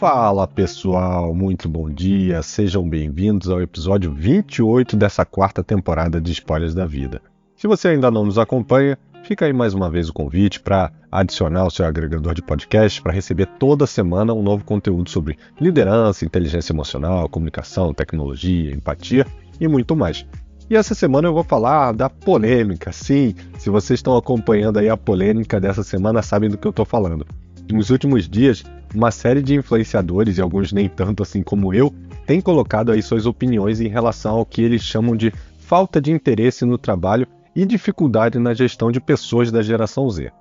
Fala pessoal, muito bom dia, sejam bem-vindos ao episódio 28 dessa quarta temporada de Spoilers da Vida. Se você ainda não nos acompanha, fica aí mais uma vez o convite para adicionar o seu agregador de podcast para receber toda semana um novo conteúdo sobre liderança, inteligência emocional, comunicação, tecnologia, empatia e muito mais. E essa semana eu vou falar da polêmica, sim, se vocês estão acompanhando aí a polêmica dessa semana sabem do que eu estou falando. Nos últimos dias, uma série de influenciadores, e alguns nem tanto assim como eu, têm colocado aí suas opiniões em relação ao que eles chamam de falta de interesse no trabalho e dificuldade na gestão de pessoas da geração Z.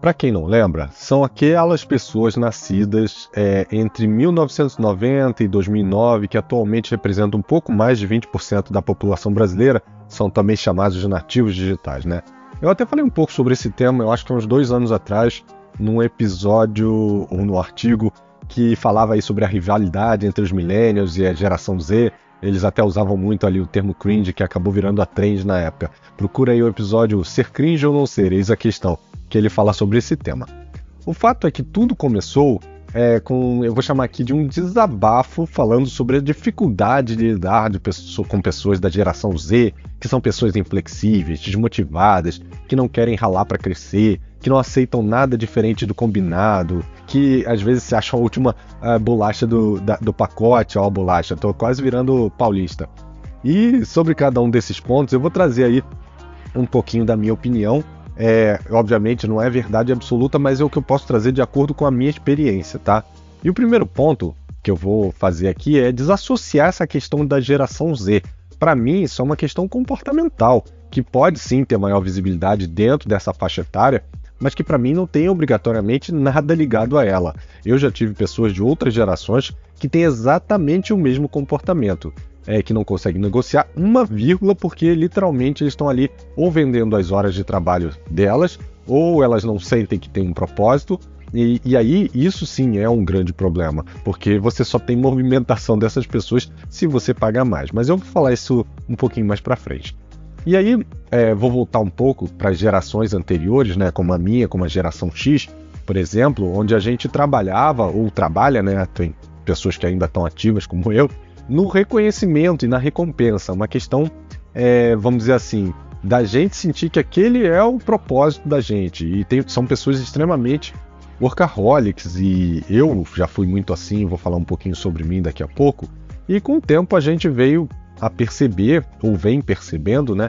Para quem não lembra, são aquelas pessoas nascidas entre 1990 e 2009, que atualmente representam um pouco mais de 20% da população brasileira, são também chamados de nativos digitais, né? Eu até falei um pouco sobre esse tema, eu acho que há uns 2 anos atrás, num episódio ou no artigo que falava aí sobre a rivalidade entre os millennials e a geração Z. Eles até usavam muito ali o termo cringe, que acabou virando a trend na época. Procura aí o episódio Ser Cringe ou Não Ser, eis a questão, que ele fala sobre esse tema. O fato é que tudo começou eu vou chamar aqui de um desabafo falando sobre a dificuldade de lidar com pessoas da geração Z, que são pessoas inflexíveis, desmotivadas, que não querem ralar para crescer, que não aceitam nada diferente do combinado, que às vezes se acham a última bolacha do pacote, ó, a bolacha, tô quase virando paulista. E sobre cada um desses pontos eu vou trazer aí um pouquinho da minha opinião. Obviamente não é verdade absoluta, mas é o que eu posso trazer de acordo com a minha experiência, tá? E o primeiro ponto que eu vou fazer aqui é desassociar essa questão da geração Z. Para mim, isso é uma questão comportamental, que pode sim ter maior visibilidade dentro dessa faixa etária, mas que para mim não tem obrigatoriamente nada ligado a ela. Eu já tive pessoas de outras gerações que têm exatamente o mesmo comportamento. Que não conseguem negociar uma vírgula porque literalmente eles estão ali ou vendendo as horas de trabalho delas, ou elas não sentem que tem um propósito, e aí isso sim é um grande problema, porque você só tem movimentação dessas pessoas se você pagar mais. Mas eu vou falar isso um pouquinho mais para frente. E aí vou voltar um pouco para as gerações anteriores, né, como a minha, como a geração X, por exemplo, onde a gente trabalhava ou trabalha, né, tem pessoas que ainda estão ativas como eu, no reconhecimento e na recompensa, uma questão, vamos dizer assim, da gente sentir que aquele é o propósito da gente, e são pessoas extremamente workaholics, e eu já fui muito assim, vou falar um pouquinho sobre mim daqui a pouco, e com o tempo a gente veio a perceber, ou vem percebendo, né,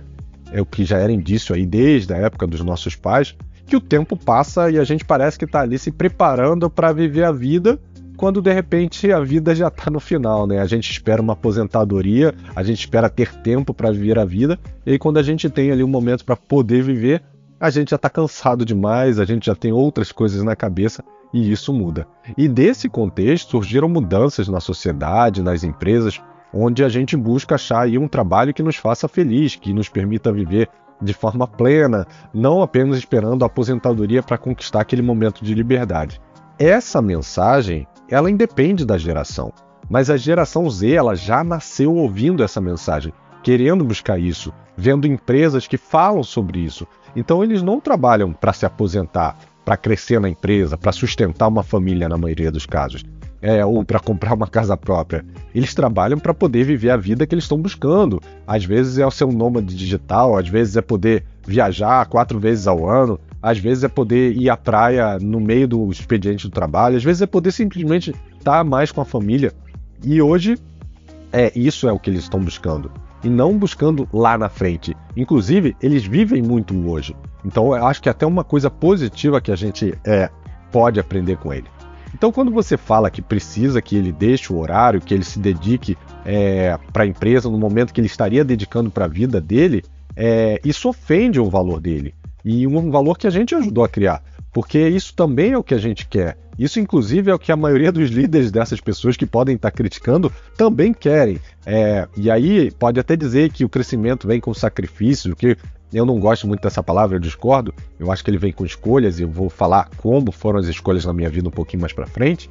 o que já era indício aí desde a época dos nossos pais, que o tempo passa e a gente parece que está ali se preparando para viver a vida, quando de repente a vida já está no final, né? A gente espera uma aposentadoria, a gente espera ter tempo para viver a vida, e aí quando a gente tem ali um momento para poder viver, a gente já está cansado demais, a gente já tem outras coisas na cabeça e isso muda. E desse contexto surgiram mudanças na sociedade, nas empresas, onde a gente busca achar aí um trabalho que nos faça feliz, que nos permita viver de forma plena, não apenas esperando a aposentadoria para conquistar aquele momento de liberdade. Essa mensagem, ela independe da geração, mas a geração Z ela já nasceu ouvindo essa mensagem, querendo buscar isso, vendo empresas que falam sobre isso. Então eles não trabalham para se aposentar, para crescer na empresa, para sustentar uma família na maioria dos casos, ou para comprar uma casa própria. Eles trabalham para poder viver a vida que eles estão buscando. Às vezes é o seu nômade digital, às vezes é poder viajar 4 vezes ao ano, às vezes é poder ir à praia no meio do expediente do trabalho, às vezes é poder simplesmente estar mais com a família. E hoje, isso é o que eles estão buscando. E não buscando lá na frente. Inclusive, eles vivem muito hoje. Então, eu acho que é até uma coisa positiva que a gente pode aprender com ele. Então, quando você fala que precisa que ele deixe o horário, que ele se dedique para a empresa no momento que ele estaria dedicando para a vida dele, isso ofende o valor dele. E um valor que a gente ajudou a criar, porque isso também é o que a gente quer. Isso, inclusive, é o que a maioria dos líderes dessas pessoas que podem estar criticando também querem. E aí, pode até dizer que o crescimento vem com sacrifício, que eu não gosto muito dessa palavra, eu discordo. Eu acho que ele vem com escolhas, e eu vou falar como foram as escolhas na minha vida um pouquinho mais para frente.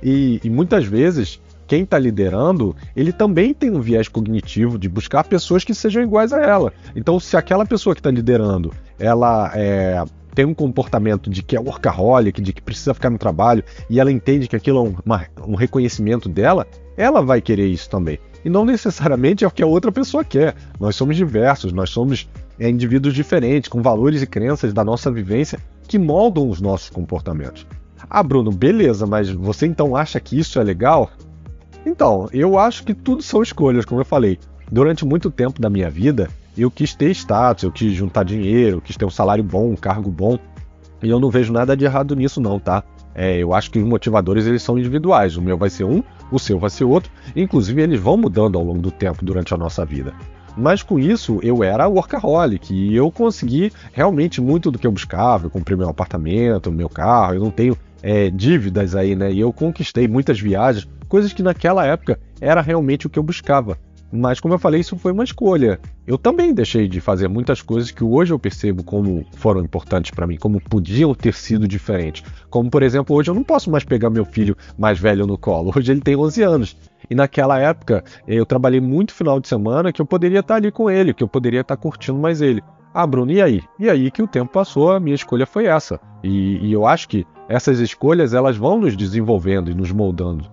E muitas vezes, quem está liderando, ele também tem um viés cognitivo de buscar pessoas que sejam iguais a ela. Então, se aquela pessoa que está liderando, ela tem um comportamento de que é workaholic, de que precisa ficar no trabalho, e ela entende que aquilo é um reconhecimento dela, ela vai querer isso também. E não necessariamente é o que a outra pessoa quer. Nós somos diversos, nós somos indivíduos diferentes, com valores e crenças da nossa vivência que moldam os nossos comportamentos. Ah, Bruno, beleza, mas você então acha que isso é legal? Então, eu acho que tudo são escolhas, como eu falei. Durante muito tempo da minha vida, eu quis ter status, eu quis juntar dinheiro, eu quis ter um salário bom, um cargo bom. E eu não vejo nada de errado nisso não, tá? Eu acho que os motivadores eles são individuais. O meu vai ser um, o seu vai ser outro. Inclusive, eles vão mudando ao longo do tempo durante a nossa vida. Mas com isso, eu era workaholic e eu consegui realmente muito do que eu buscava. Eu comprei meu apartamento, meu carro, eu não tenho dívidas aí, né? E eu conquistei muitas viagens, coisas que naquela época era realmente o que eu buscava. Mas como eu falei, isso foi uma escolha. Eu também deixei de fazer muitas coisas que hoje eu percebo como foram importantes para mim, como podiam ter sido diferentes. Como, por exemplo, hoje eu não posso mais pegar meu filho mais velho no colo. Hoje ele tem 11 anos. E naquela época, eu trabalhei muito final de semana que eu poderia estar ali com ele, que eu poderia estar curtindo mais ele. Ah, Bruno, e aí? E aí que o tempo passou, a minha escolha foi essa. E eu acho que essas escolhas, elas vão nos desenvolvendo e nos moldando.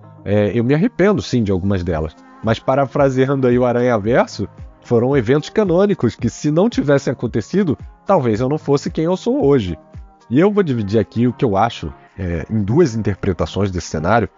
Eu me arrependo, sim, de algumas delas. Mas parafraseando aí o Aranhaverso, foram eventos canônicos que, se não tivessem acontecido, talvez eu não fosse quem eu sou hoje. E eu vou dividir aqui o que eu acho em duas interpretações desse cenário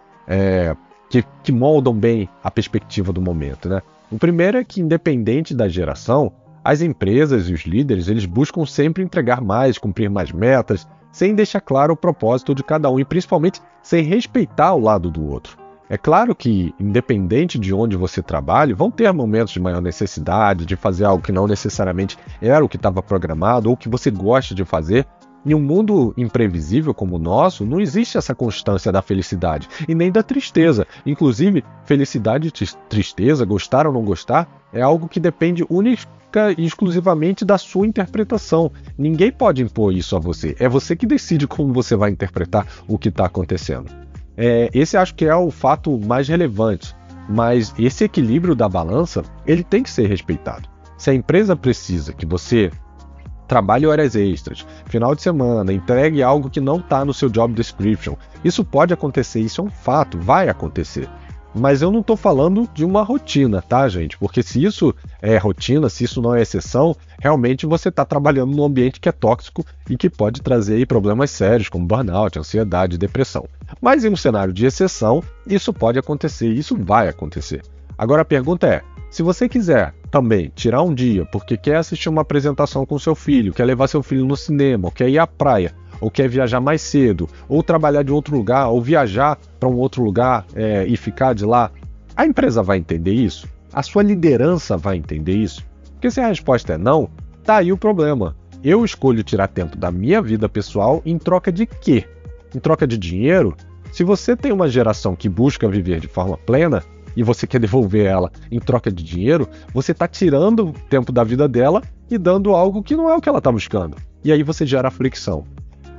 que moldam bem a perspectiva do momento, né? O primeiro é que, independente da geração, as empresas e os líderes eles buscam sempre entregar mais, cumprir mais metas, sem deixar claro o propósito de cada um e principalmente sem respeitar o lado do outro. É claro que, independente de onde você trabalhe, vão ter momentos de maior necessidade de fazer algo que não necessariamente era o que estava programado ou que você gosta de fazer. Em um mundo imprevisível como o nosso, não existe essa constância da felicidade e nem da tristeza. Inclusive, felicidade e tristeza, gostar ou não gostar, é algo que depende única e exclusivamente da sua interpretação. Ninguém pode impor isso a você. É você que decide como você vai interpretar o que está acontecendo. Esse acho que é o fato mais relevante, mas esse equilíbrio da balança, ele tem que ser respeitado. Se a empresa precisa que você trabalhe horas extras, final de semana, entregue algo que não está no seu job description, isso pode acontecer, isso é um fato, vai acontecer. Mas eu não estou falando de uma rotina, tá, gente? Porque se isso é rotina, se isso não é exceção, realmente você está trabalhando num ambiente que é tóxico e que pode trazer aí problemas sérios, como burnout, ansiedade, depressão. Mas em um cenário de exceção, isso pode acontecer, isso vai acontecer. Agora a pergunta é, se você quiser também tirar um dia porque quer assistir uma apresentação com seu filho, quer levar seu filho no cinema, ou quer ir à praia, ou quer viajar mais cedo, ou trabalhar de outro lugar, ou viajar para um outro lugar e ficar de lá, a empresa vai entender isso? A sua liderança vai entender isso? Porque se a resposta é não, tá aí o problema. Eu escolho tirar tempo da minha vida pessoal em troca de quê? Em troca de dinheiro? Se você tem uma geração que busca viver de forma plena e você quer devolver ela em troca de dinheiro, você está tirando tempo da vida dela e dando algo que não é o que ela está buscando. E aí você gera fricção.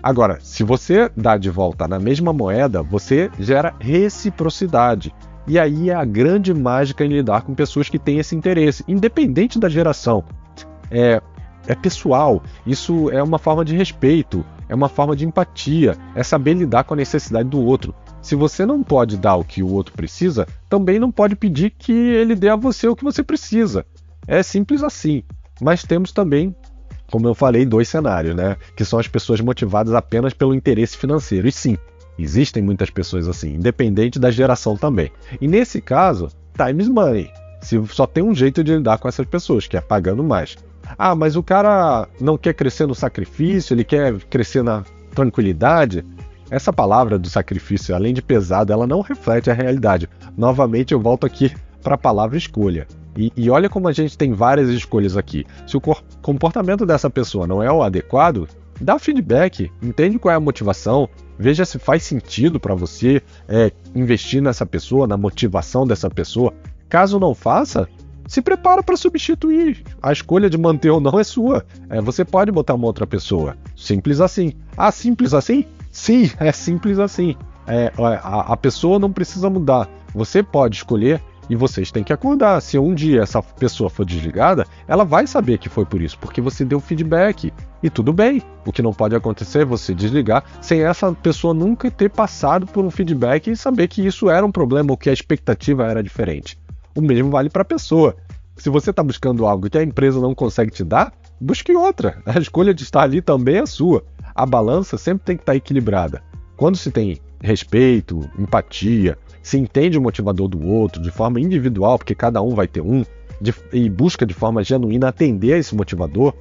Agora, se você dá de volta na mesma moeda, você gera reciprocidade. E aí é a grande mágica em lidar com pessoas que têm esse interesse, independente da geração. É pessoal, isso é uma forma de respeito, é uma forma de empatia, é saber lidar com a necessidade do outro. Se você não pode dar o que o outro precisa, também não pode pedir que ele dê a você o que você precisa. É simples assim. Mas temos também, como eu falei, dois cenários, né? Que são as pessoas motivadas apenas pelo interesse financeiro. E sim, existem muitas pessoas assim, independente da geração também. E nesse caso, time is money. Só tem um jeito de lidar com essas pessoas, que é pagando mais. Ah, mas o cara não quer crescer no sacrifício, ele quer crescer na tranquilidade. Essa palavra do sacrifício, além de pesada, ela não reflete a realidade. Novamente eu volto aqui para a palavra escolha. E olha como a gente tem várias escolhas aqui. Se o comportamento dessa pessoa não é o adequado, dá feedback, entende qual é a motivação, veja se faz sentido para você investir nessa pessoa, na motivação dessa pessoa. Caso não faça, se prepara para substituir. A escolha de manter ou não é sua. Você pode botar uma outra pessoa. Simples assim. Ah, simples assim? Sim, é simples assim. A pessoa não precisa mudar. Você pode escolher E vocês têm que acordar. Se um dia essa pessoa for desligada, ela vai saber que foi por isso, porque você deu feedback. E tudo bem. O que não pode acontecer é você desligar sem essa pessoa nunca ter passado por um feedback e saber que isso era um problema ou que a expectativa era diferente. O mesmo vale para a pessoa. Se você está buscando algo que a empresa não consegue te dar, busque outra. A escolha de estar ali também é sua. A balança sempre tem que estar equilibrada. Quando se tem respeito, empatia, se entende o motivador do outro de forma individual, porque cada um vai ter um, e busca de forma genuína atender a esse motivador,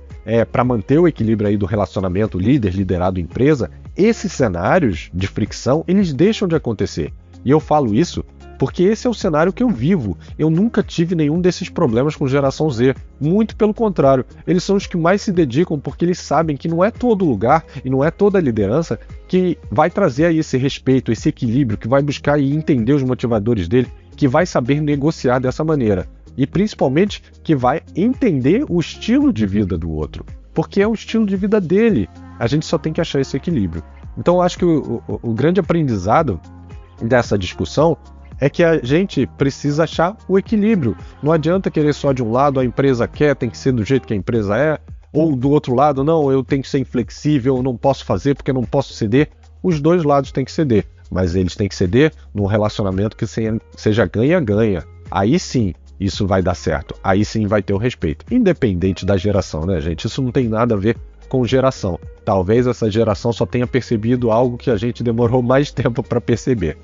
para manter o equilíbrio aí do relacionamento líder-liderado-empresa, esses cenários de fricção, eles deixam de acontecer. E eu falo isso porque esse é o cenário que eu vivo. Eu nunca tive nenhum desses problemas com geração Z. Muito pelo contrário, eles são os que mais se dedicam porque eles sabem que não é todo lugar e não é toda liderança que vai trazer aí esse respeito, esse equilíbrio, que vai buscar e entender os motivadores dele, que vai saber negociar dessa maneira. E principalmente que vai entender o estilo de vida do outro, porque é o estilo de vida dele. A gente só tem que achar esse equilíbrio. Então eu acho que o grande aprendizado dessa discussão é que a gente precisa achar o equilíbrio. Não adianta querer só de um lado, a empresa quer, tem que ser do jeito que a empresa é, ou do outro lado, não, eu tenho que ser inflexível, eu não posso fazer porque eu não posso ceder. Os dois lados têm que ceder, mas eles têm que ceder num relacionamento que seja ganha-ganha. Aí sim, isso vai dar certo. Aí sim vai ter o respeito. Independente da geração, né, gente? Isso não tem nada a ver com geração. Talvez essa geração só tenha percebido algo que a gente demorou mais tempo para perceber.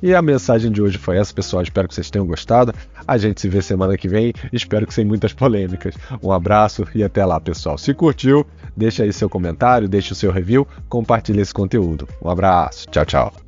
E a mensagem de hoje foi essa, pessoal. Espero que vocês tenham gostado. A gente se vê semana que vem. Espero que sem muitas polêmicas. Um abraço e até lá, pessoal. Se curtiu, deixa aí seu comentário, deixa o seu review, compartilha esse conteúdo. Um abraço. Tchau, tchau.